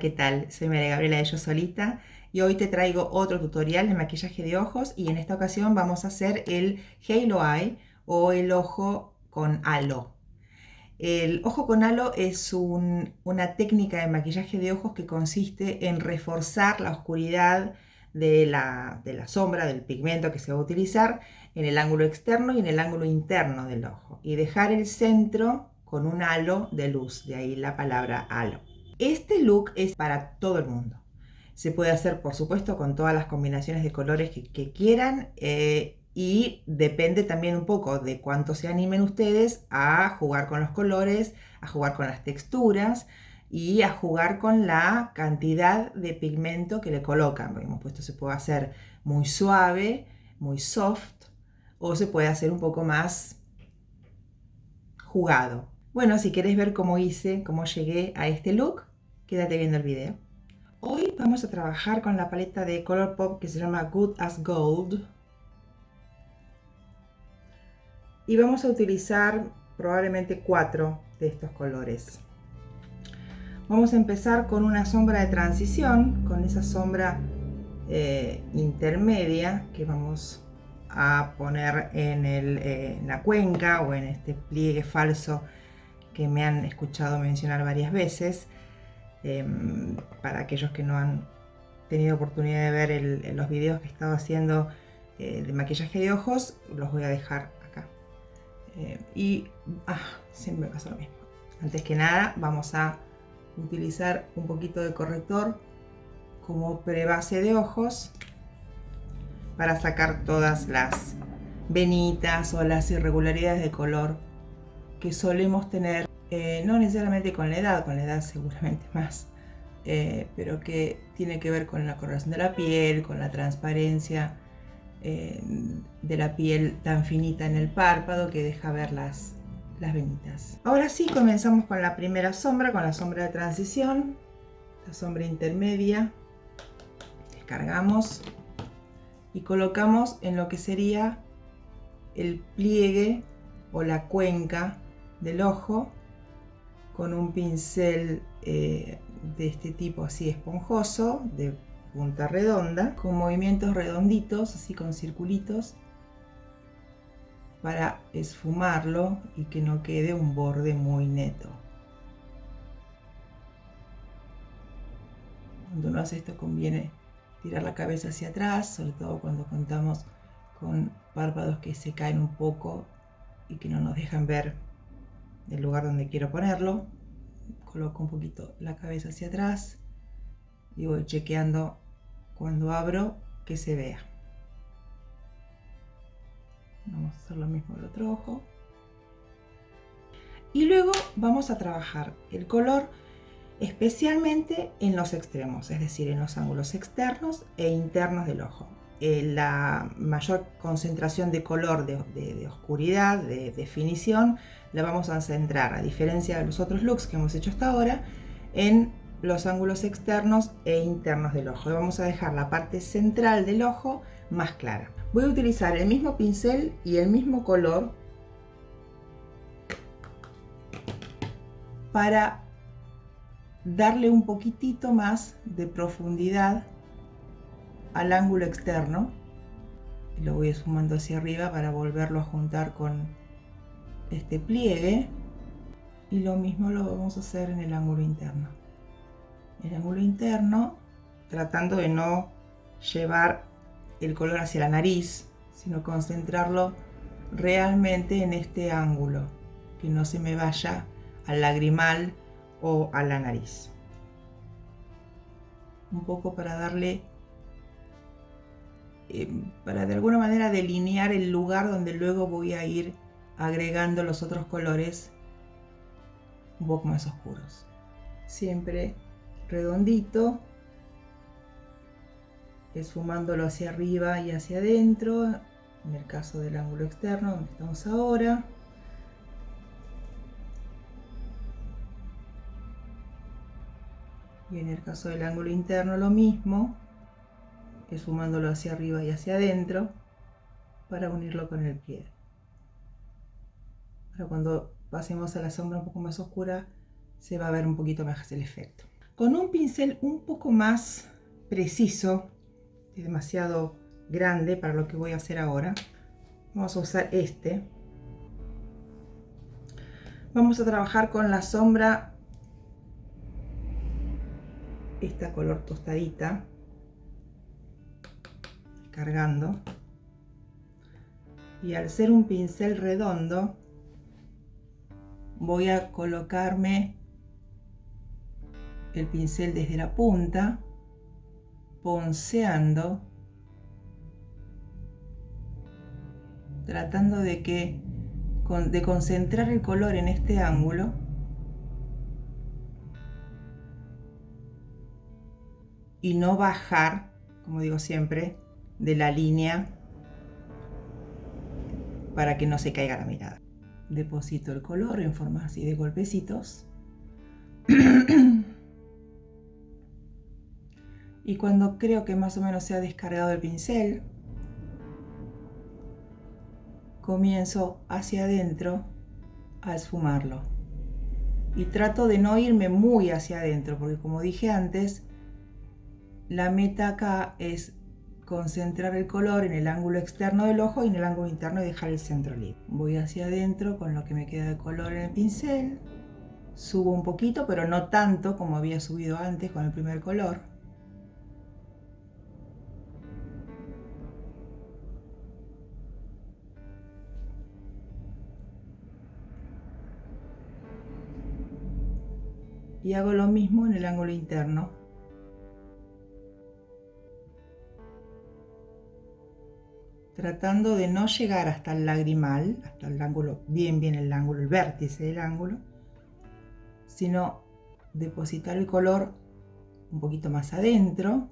¿qué tal? Soy María Gabriela de Yo Solita y hoy te traigo otro tutorial de maquillaje de ojos y en esta ocasión vamos a hacer el Halo Eye o el ojo con halo. El ojo con halo es una técnica de maquillaje de ojos que consiste en reforzar la oscuridad de la sombra, del pigmento que se va a utilizar en el ángulo externo y en el ángulo interno del ojo y dejar el centro con un halo de luz, de ahí la palabra halo. Este look es para todo el mundo. Se puede hacer, por supuesto, con todas las combinaciones de colores que quieran y depende también un poco de cuánto se animen ustedes a jugar con los colores, a jugar con las texturas y a jugar con la cantidad de pigmento que le colocan. Porque hemos puesto, se puede hacer muy suave, muy soft, o se puede hacer un poco más jugado. Bueno, si querés ver cómo llegué a este look, quédate viendo el video. Hoy vamos a trabajar con la paleta de Colourpop que se llama Good as Gold. Y vamos a utilizar probablemente 4 de estos colores. Vamos a empezar con una sombra de transición, con esa sombra intermedia que vamos a poner en la cuenca o en este pliegue falso que me han escuchado mencionar varias veces. Para aquellos que no han tenido oportunidad de ver los videos que he estado haciendo de maquillaje de ojos, los voy a dejar acá. Siempre me pasa lo mismo. Antes que nada vamos a utilizar un poquito de corrector como prebase de ojos para sacar todas las venitas o las irregularidades de color que solemos tener, no necesariamente con la edad seguramente más, pero que tiene que ver con la coloración de la piel, con la transparencia de la piel tan finita en el párpado que deja ver las venitas. Ahora sí, comenzamos con la primera sombra, con la sombra de transición, la sombra intermedia. Descargamos y colocamos en lo que sería el pliegue o la cuenca del ojo con un pincel de este tipo así esponjoso, de punta redonda, con movimientos redonditos, así con circulitos, para esfumarlo y que no quede un borde muy neto. Cuando uno hace esto conviene tirar la cabeza hacia atrás, sobre todo cuando contamos con párpados que se caen un poco y que no nos dejan ver el lugar donde quiero ponerlo. Coloco un poquito la cabeza hacia atrás y voy chequeando cuando abro que se vea. Vamos a hacer lo mismo el otro ojo. Y luego vamos a trabajar el color especialmente en los extremos, es decir, en los ángulos externos e internos del ojo. La mayor concentración de color, de oscuridad, de definición, la vamos a centrar, a diferencia de los otros looks que hemos hecho hasta ahora, en los ángulos externos e internos del ojo. Y vamos a dejar la parte central del ojo más clara. Voy a utilizar el mismo pincel y el mismo color para darle un poquitito más de profundidad al ángulo externo. Y lo voy sumando hacia arriba para volverlo a juntar con este pliegue. Y lo mismo lo vamos a hacer en el ángulo interno. El ángulo interno, tratando de no llevar el color hacia la nariz, sino concentrarlo realmente en este ángulo, que no se me vaya al lagrimal o a la nariz. Un poco para darle, para de alguna manera delinear el lugar donde luego voy a ir agregando los otros colores un poco más oscuros. Siempre redondito, esfumándolo hacia arriba y hacia adentro, en el caso del ángulo externo donde estamos ahora. Y en el caso del ángulo interno lo mismo, esfumándolo hacia arriba y hacia adentro para unirlo con el pie. Ahora cuando pasemos a la sombra un poco más oscura se va a ver un poquito más el efecto. Con un pincel un poco más preciso, es demasiado grande para lo que voy a hacer ahora. Vamos a usar este. Vamos a trabajar con la sombra, esta color tostadita, cargando. Y al ser un pincel redondo, voy a colocarme el pincel desde la punta, ponceando, tratando de concentrar el color en este ángulo y no bajar, como digo siempre, de la línea para que no se caiga la mirada. Deposito el color en forma así de golpecitos. Y cuando creo que más o menos se ha descargado el pincel, comienzo hacia adentro a esfumarlo. Y trato de no irme muy hacia adentro, porque como dije antes, la meta acá es concentrar el color en el ángulo externo del ojo y en el ángulo interno y dejar el centro libre. Voy hacia adentro con lo que me queda de color en el pincel. Subo un poquito, pero no tanto como había subido antes con el primer color. Y hago lo mismo en el ángulo interno. Tratando de no llegar hasta el lagrimal, hasta el ángulo, bien el ángulo, el vértice del ángulo, sino depositar el color un poquito más adentro,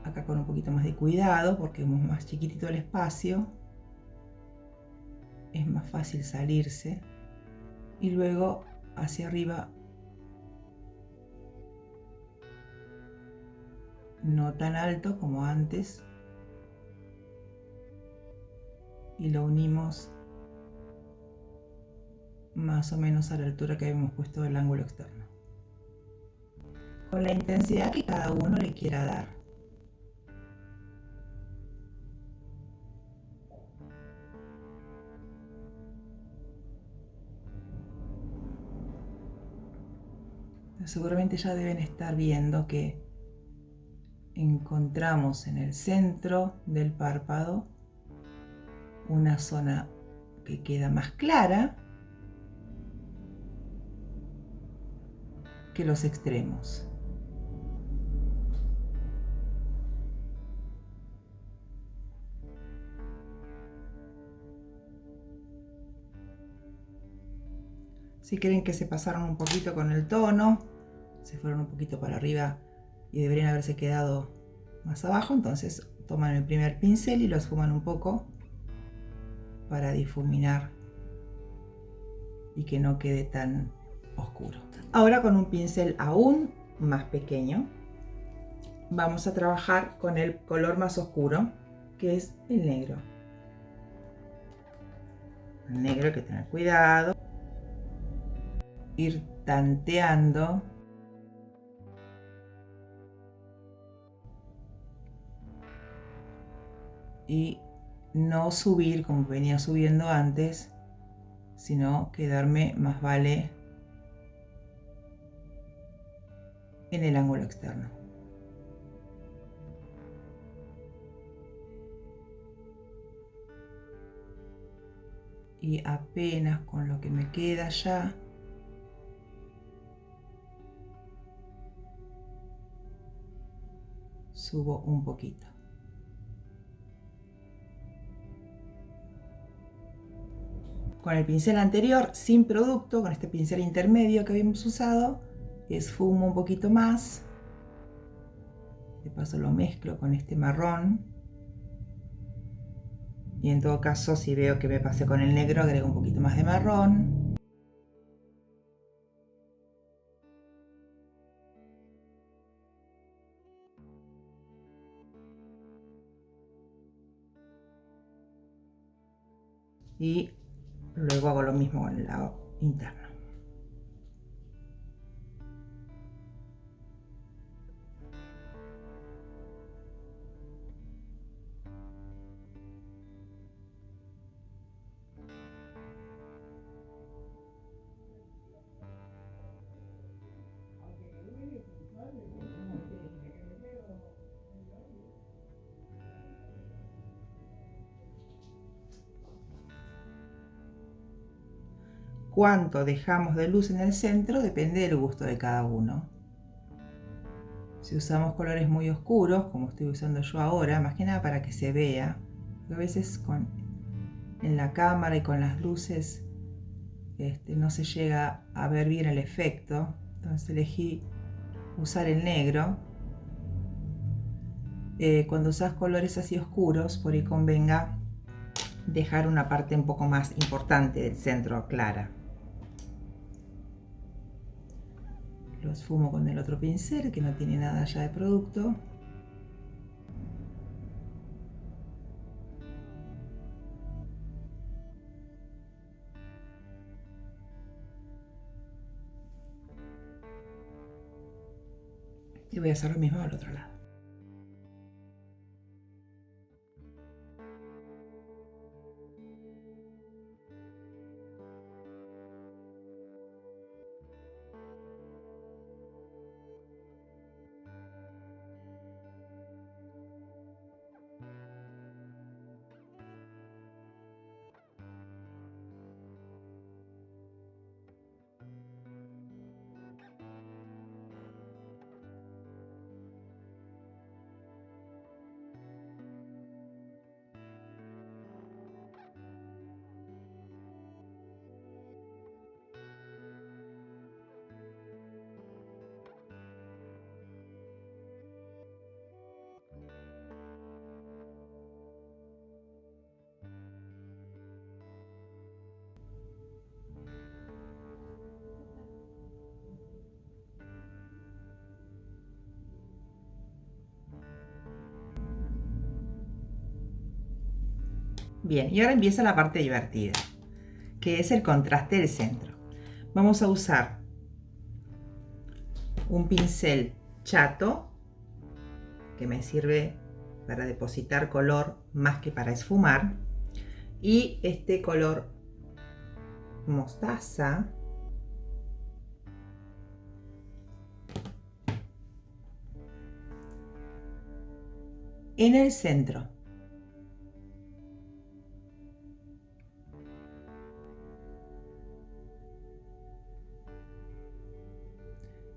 acá con un poquito más de cuidado porque es más chiquitito el espacio, es más fácil salirse, y luego hacia arriba, no tan alto como antes, y lo unimos más o menos a la altura que habíamos puesto del ángulo externo, con la intensidad que cada uno le quiera dar. Seguramente ya deben estar viendo que encontramos en el centro del párpado una zona que queda más clara que los extremos. Si creen que se pasaron un poquito con el tono, se fueron un poquito para arriba y deberían haberse quedado más abajo, entonces toman el primer pincel y lo esfuman un poco para difuminar y que no quede tan oscuro. Ahora con un pincel aún más pequeño vamos a trabajar con el color más oscuro, que es el negro. El negro hay que tener cuidado, ir tanteando y no subir como venía subiendo antes, sino quedarme más vale en el ángulo externo. Y apenas con lo que me queda ya, subo un poquito. Con el pincel anterior, sin producto, con este pincel intermedio que habíamos usado, esfumo un poquito más. De paso lo mezclo con este marrón. Y en todo caso, si veo que me pasé con el negro, agrego un poquito más de marrón. Y luego hago lo mismo con el lado interno. cuánto dejamos de luz en el centro depende del gusto de cada uno. Si usamos colores muy oscuros, como estoy usando yo ahora, más que nada para que se vea, a veces en la cámara y con las luces no se llega a ver bien el efecto, entonces elegí usar el negro. Cuando usas colores así oscuros, por ahí convenga dejar una parte un poco más importante del centro clara. Lo esfumo con el otro pincel que no tiene nada ya de producto. Y voy a hacer lo mismo al otro lado. Bien, y ahora empieza la parte divertida, que es el contraste del centro. Vamos a usar un pincel chato, que me sirve para depositar color más que para esfumar, y este color mostaza, en el centro.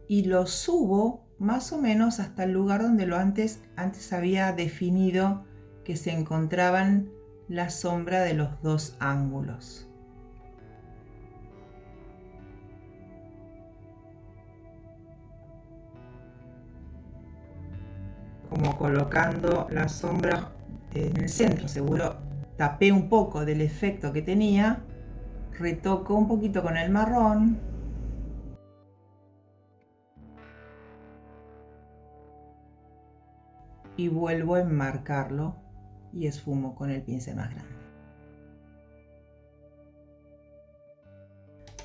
Y lo subo más o menos hasta el lugar donde antes había definido que se encontraban la sombra de los dos ángulos. Como colocando la sombra en el centro. Seguro tapé un poco del efecto que tenía, retoco un poquito con el marrón. Y vuelvo a enmarcarlo y esfumo con el pincel más grande.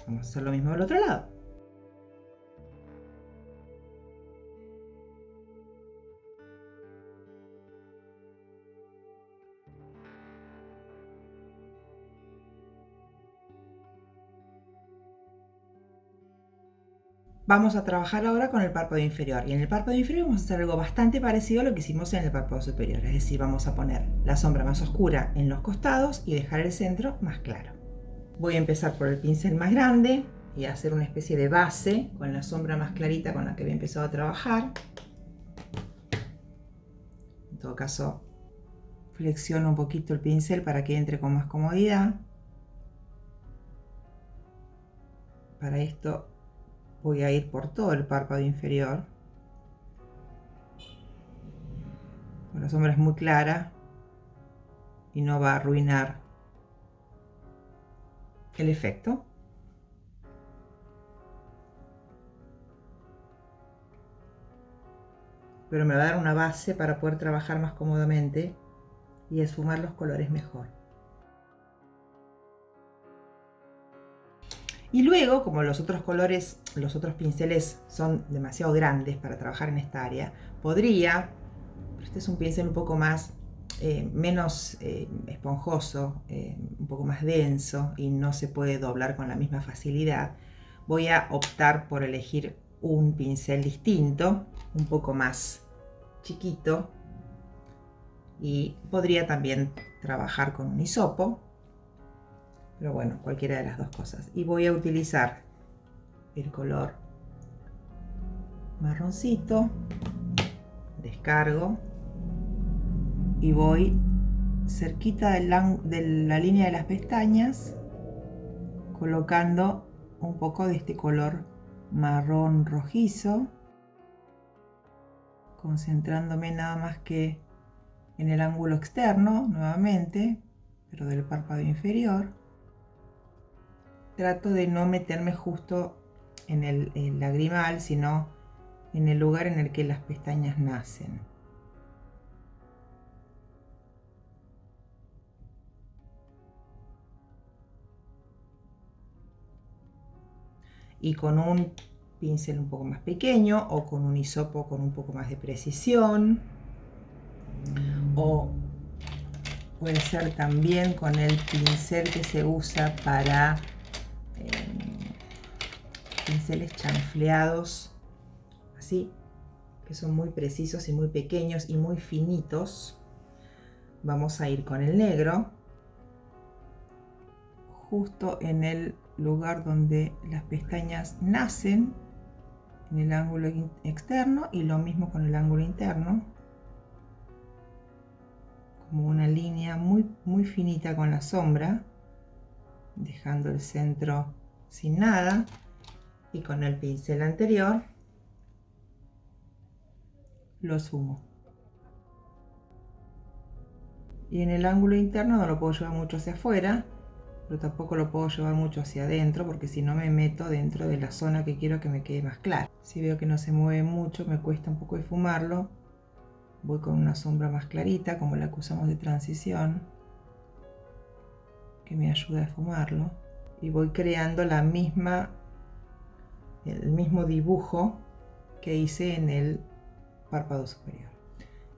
Vamos a hacer lo mismo del otro lado. Vamos a trabajar ahora con el párpado inferior, y en el párpado inferior vamos a hacer algo bastante parecido a lo que hicimos en el párpado superior, es decir, vamos a poner la sombra más oscura en los costados y dejar el centro más claro. Voy a empezar por el pincel más grande y hacer una especie de base con la sombra más clarita con la que había empezado a trabajar. En todo caso, flexiono un poquito el pincel para que entre con más comodidad. Para esto voy a ir por todo el párpado inferior. La sombra es muy clara y no va a arruinar el efecto. Pero me va a dar una base para poder trabajar más cómodamente y esfumar los colores mejor. Y luego, como los otros colores, los otros pinceles son demasiado grandes para trabajar en esta área, podría, pero este es un pincel un poco más, menos esponjoso, un poco más denso y no se puede doblar con la misma facilidad, voy a optar por elegir un pincel distinto, un poco más chiquito, y podría también trabajar con un hisopo. pero bueno, cualquiera de las dos cosas. Y voy a utilizar el color marroncito, descargo y voy cerquita de la línea de las pestañas colocando un poco de este color marrón rojizo, concentrándome nada más que en el ángulo externo nuevamente, pero del párpado inferior. Trato de no meterme justo en el lagrimal, sino en el lugar en el que las pestañas nacen. Y con un pincel un poco más pequeño o con un hisopo con un poco más de precisión, o puede ser también con el pincel que se usa para pinceles chanfleados, así, que son muy precisos y muy pequeños y muy finitos. Vamos a ir con el negro justo en el lugar donde las pestañas nacen, en el ángulo externo, y lo mismo con el ángulo interno, como una línea muy finita con la sombra, dejando el centro sin nada. Y con el pincel anterior lo sumo. Y en el ángulo interno no lo puedo llevar mucho hacia afuera, pero tampoco lo puedo llevar mucho hacia adentro, porque si no me meto dentro de la zona que quiero que me quede más clara. Si veo que no se mueve mucho, me cuesta un poco difumarlo, voy con una sombra más clarita, como la que usamos de transición, que me ayuda a difumarlo. Y voy creando el mismo dibujo que hice en el párpado superior.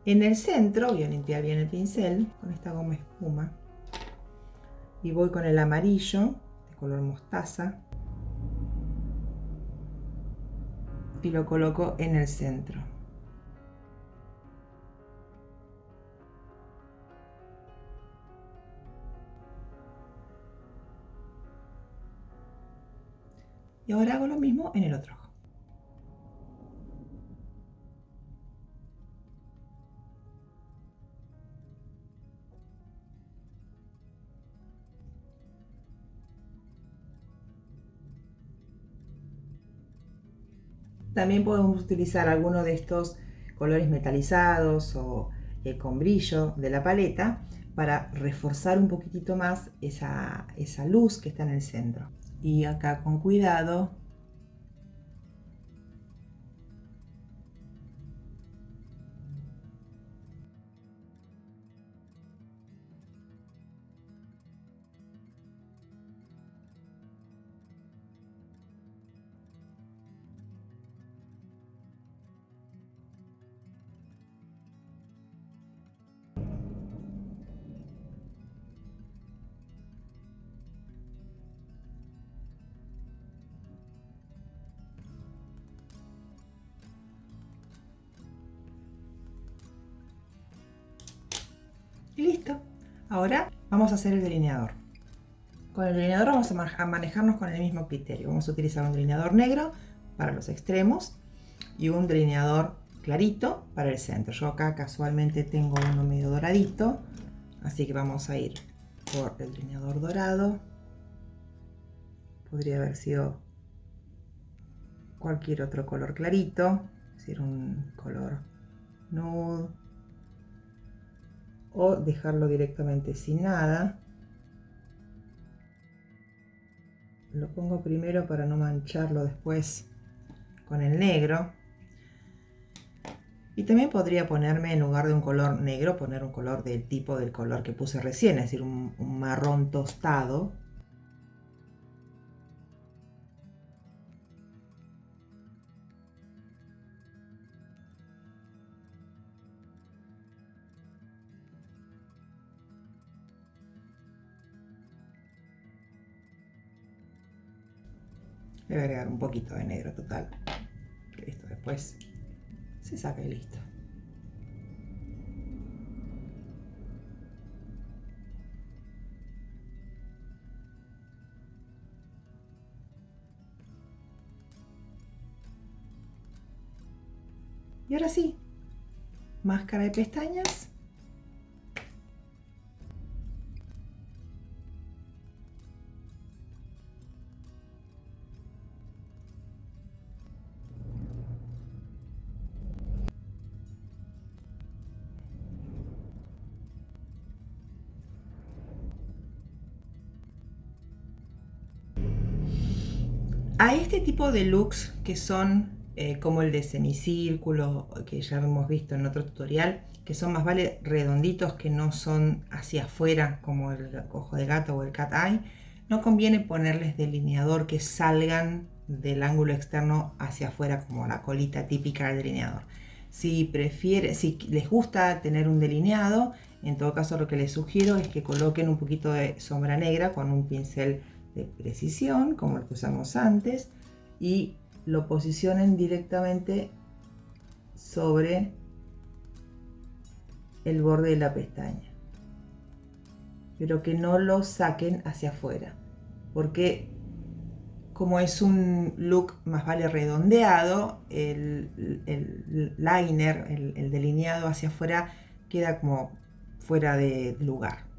En el centro voy a limpiar bien el pincel con esta goma espuma y voy con el amarillo de color mostaza y lo coloco en el centro. Y ahora hago lo mismo en el otro ojo. También podemos utilizar alguno de estos colores metalizados o con brillo de la paleta para reforzar un poquitito más esa luz que está en el centro. Y acá con cuidado y listo. Ahora vamos a hacer el delineador. Con el delineador vamos a manejarnos con el mismo criterio. Vamos a utilizar un delineador negro para los extremos y un delineador clarito para el centro. Yo acá casualmente tengo uno medio doradito, así que vamos a ir por el delineador dorado. Podría haber sido cualquier otro color clarito, es decir, un color nude, o dejarlo directamente sin nada. Lo pongo primero para no mancharlo después con el negro. Y también podría ponerme, en lugar de un color negro, poner un color del tipo del color que puse recién, es decir, un marrón tostado. Le voy a agregar un poquito de negro total, que esto después se saca y listo. Y ahora sí, máscara de pestañas. A este tipo de looks que son como el de semicírculo, que ya hemos visto en otro tutorial, que son más vale redonditos, que no son hacia afuera como el ojo de gato o el cat eye, no conviene ponerles delineador que salgan del ángulo externo hacia afuera como la colita típica del delineador. Si les gusta tener un delineado, en todo caso lo que les sugiero es que coloquen un poquito de sombra negra con un pincel de precisión como el que usamos antes y lo posicionen directamente sobre el borde de la pestaña, pero que no lo saquen hacia afuera, porque como es un look más vale redondeado, el liner, el delineado hacia afuera queda como fuera de lugar.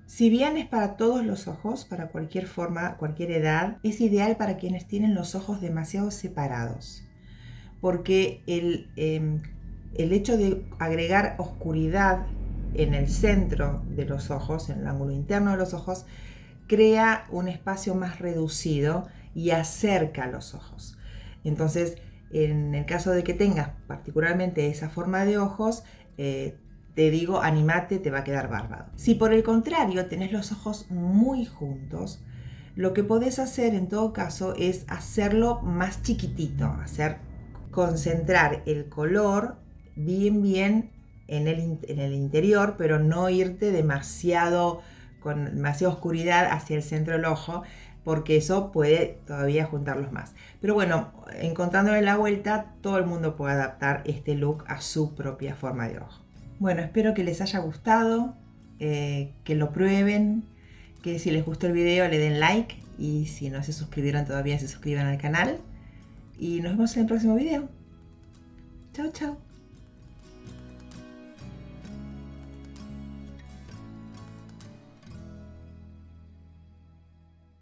Si bien es para todos los ojos, para cualquier forma, cualquier edad, es ideal para quienes tienen los ojos demasiado separados, porque el hecho de agregar oscuridad en el centro de los ojos, en el ángulo interno de los ojos, crea un espacio más reducido y acerca los ojos. Entonces, en el caso de que tengas particularmente esa forma de ojos, te digo, animate, te va a quedar bárbaro. Si por el contrario tenés los ojos muy juntos, lo que podés hacer en todo caso es hacerlo más chiquitito, concentrar el color bien en el interior, pero no irte con demasiada oscuridad hacia el centro del ojo, porque eso puede todavía juntarlos más. Pero bueno, encontrándole la vuelta, todo el mundo puede adaptar este look a su propia forma de ojo. Bueno, espero que les haya gustado, que lo prueben, que si les gustó el video le den like y si no se suscribieron todavía se suscriban al canal. Y nos vemos en el próximo video. Chao, chao.